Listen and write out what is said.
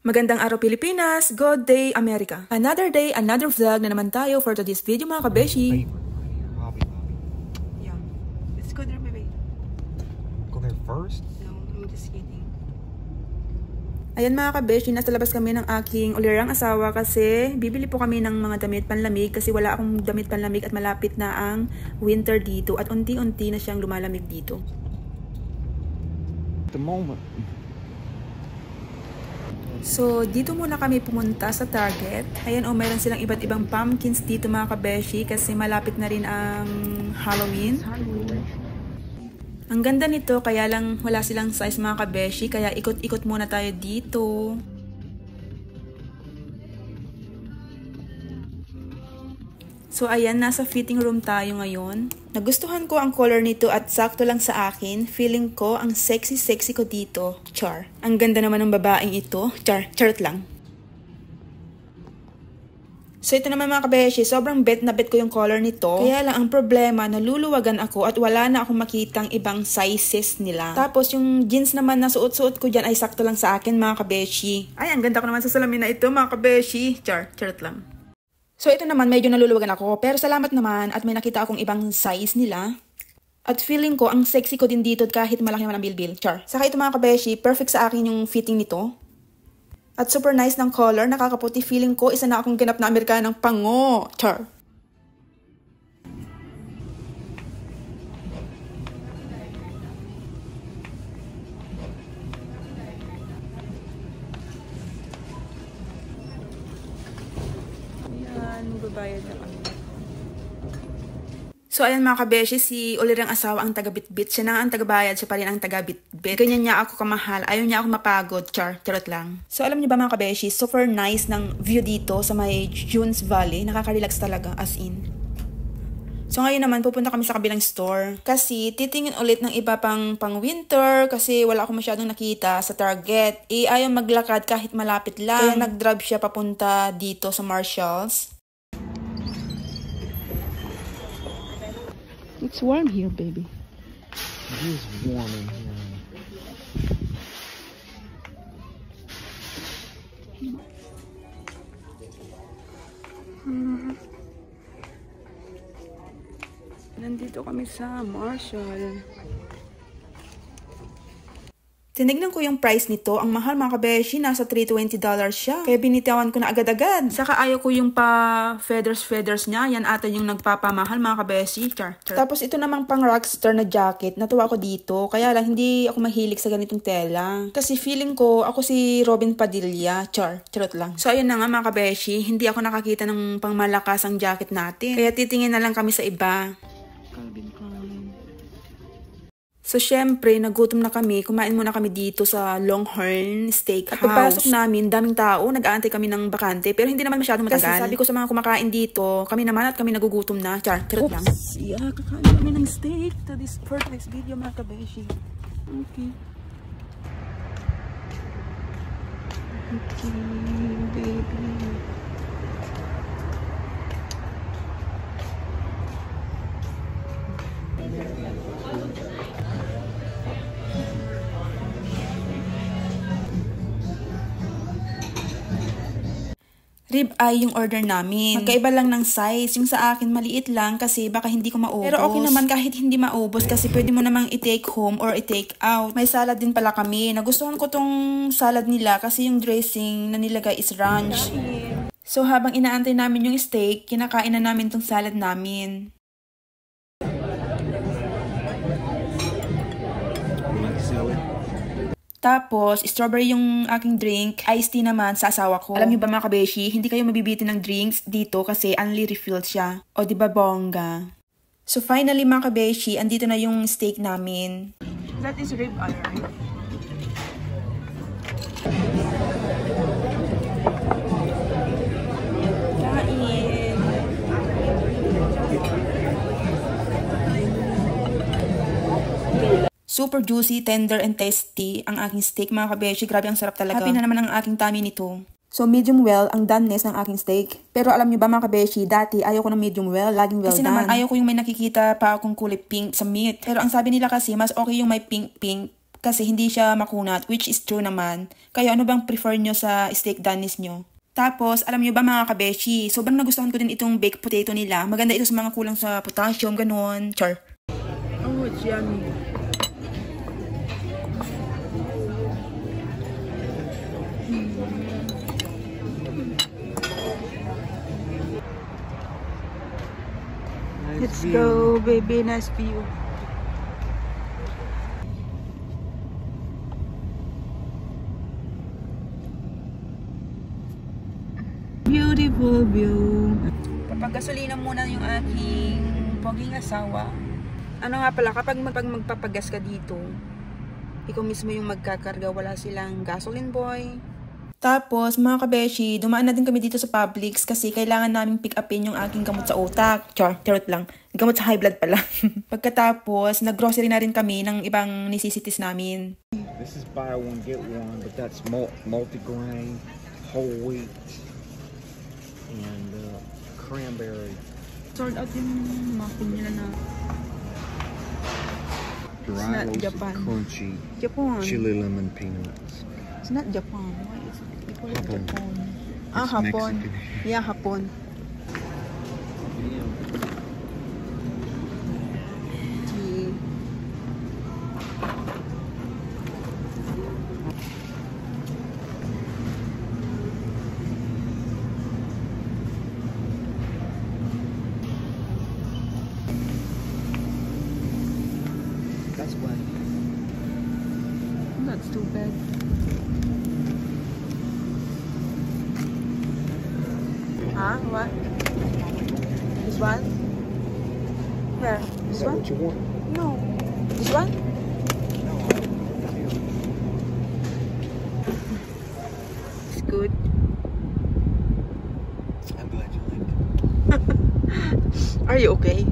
Magandang araw Pilipinas, good day America. Another day, another vlog na naman tayo for today's video mga kabeshi. Yeah, let's go there, baby. Go there first? No, I'm just kidding. Ayan mga kabeshi, nasa labas kami ng aking ulirang asawa kasi bibili po kami ng mga damit panlamig kasi wala akong damit panlamig at malapit na ang winter dito at unti-unti na siyang lumalamig dito. The moment. So, dito muna kami pumunta sa Target. Ayan, meron silang iba't ibang pumpkins dito mga kabeshi kasi malapit na rin ang Halloween. Ang ganda nito, kaya lang wala silang size mga kabeshi, kaya ikot-ikot muna tayo dito. So, ayan, nasa fitting room tayo ngayon. Nagustuhan ko ang color nito at sakto lang sa akin. Feeling ko ang sexy-sexy ko dito. Char. Ang ganda naman ng babaeng ito. Chart lang. So, ito naman mga kabeshi, sobrang bet na bet ko yung color nito. Kaya lang ang problema, naluluwagan ako at wala na akong makitang ibang sizes nila. Tapos, yung jeans naman na suot-suot ko dyan ay sakto lang sa akin mga kabeshi. Ay, ang ganda ko naman sa salamin na ito mga kabeshi. Chart lang. So, ito naman, medyo naluluwagan ako. Pero salamat naman at may nakita akong ibang size nila. At feeling ko, ang sexy ko din dito kahit malaki naman ang bilbil. Char. Saka ito mga kabeshi, perfect sa akin yung fitting nito. At super nice ng color, nakakaputi. Feeling ko, isa na akong ganap na Amerikanang pango. Char. Magbabayad na kami. So, ayan mga kabeshi, si ulirang asawa ang taga-bitbit. Siya na ang taga-bayad, siya pa rin ang taga-bitbit. Ganyan niya ako kamahal. Ayaw niya ako mapagod. Charot lang. So, alam niyo ba mga kabeshi, super nice ng view dito sa may Dunes Valley. Nakaka-relax talaga, as in. So, ngayon naman, pupunta kami sa kabilang store. Kasi, titingin ulit ng iba pang winter. Kasi, wala akong masyadong nakita sa Target. Ayaw maglakad kahit malapit lang. Kaya, nag-drive siya papunta dito sa Marshalls. It's warm here, baby. It is warm in here. Nandito kami sa Marshall. Tinignan ko yung price nito. Ang mahal mga kabeshi, nasa $320 siya. Kaya binitawan ko na agad-agad. Saka ayaw ko yung feathers niya. Yan ata yung nagpapamahal mga kabeshi. Char. Tapos ito namang pang rockstar na jacket. Natuwa ko dito. Kaya lang hindi ako mahilig sa ganitong tela. Kasi feeling ko ako si Robin Padilla. Charot lang. So ayun na nga mga kabeshi. Hindi ako nakakita ng pangmalakas ang jacket natin. Kaya titingin na lang kami sa iba. So, syempre, nagutom na kami. Kumain muna kami dito sa Longhorn Steakhouse. At pagpasok namin, daming tao. Nag-aantay kami ng bakante. Pero hindi naman masyadong matagal. Kasi sabi ko sa mga kumakain dito, kami naman at kami nagugutom na. Charot lang. Yeah, kakain kami ng steak for this video mga kabeshi. Okay. Okay, baby. Rib eye yung order namin. Magkaiba lang ng size. Yung sa akin maliit lang kasi baka hindi ko maubos. Pero okay naman kahit hindi maubos kasi pwede mo namang i-take home or i-take out. May salad din pala kami. Nagustuhan ko tong salad nila kasi yung dressing na nilagay is ranch. So habang inaantay namin yung steak, kinakain na namin tong salad namin. Tapos, strawberry yung aking drink, iced tea naman sa asawa ko. Alam niyo ba mga kabeshi, hindi kayo mabibitin ng drinks dito kasi only refilled siya. O diba bongga? So finally mga kabeshi, andito na yung steak namin. That is rib eye, right? Super juicy, tender, and tasty ang aking steak mga kabeshi. Grabe ang sarap talaga. Happy na naman ang aking tummy nito. So, medium well ang doneness ng aking steak. Pero alam niyo ba mga kabeshi, dati ayaw ko ng medium well, laging well done. Kasi naman ayaw ko yung may nakikita pa akong kulay pink sa meat. Pero ang sabi nila kasi, mas okay yung may pink-pink kasi hindi siya makunat, which is true naman. Kaya ano bang prefer nyo sa steak Danis nyo? Tapos, alam nyo ba mga kabeshi, sobrang nagustuhan ko din itong baked potato nila. Maganda ito sa mga kulang sa potassium, ganun. Char. Oh, it's yummy. Let's go, baby. Nice view. Beautiful view. Papagasolina muna yung aking poging asawa. Ano nga pala, kapag magpapagas ka dito, ikaw mismo yung magkakarga, wala silang gasoline boy. Tapos, mga kabeshi, dumaan na din kami dito sa Publix kasi kailangan naming pick upin yung aking gamot sa utak. Charot lang. Gamot sa high blood pala. Pagkatapos, nag-grocery na rin kami ng ibang necessities namin. This is buy one, get one, but that's multi-grain, whole wheat, and cranberry. Sort out yung muffin nila na. Dry roasted Japan. crunchy Japan. chili lemon peanuts. It's not Japan. Why is it? They call it Hapon. Japan. Ah, It's hapon. Mexican. Yeah, hapon. Tea. That's why. That's too bad. Huh? What? This one? Where? Is This that one? what you want? No. This one? It's good. I'm glad you like it. Are you okay?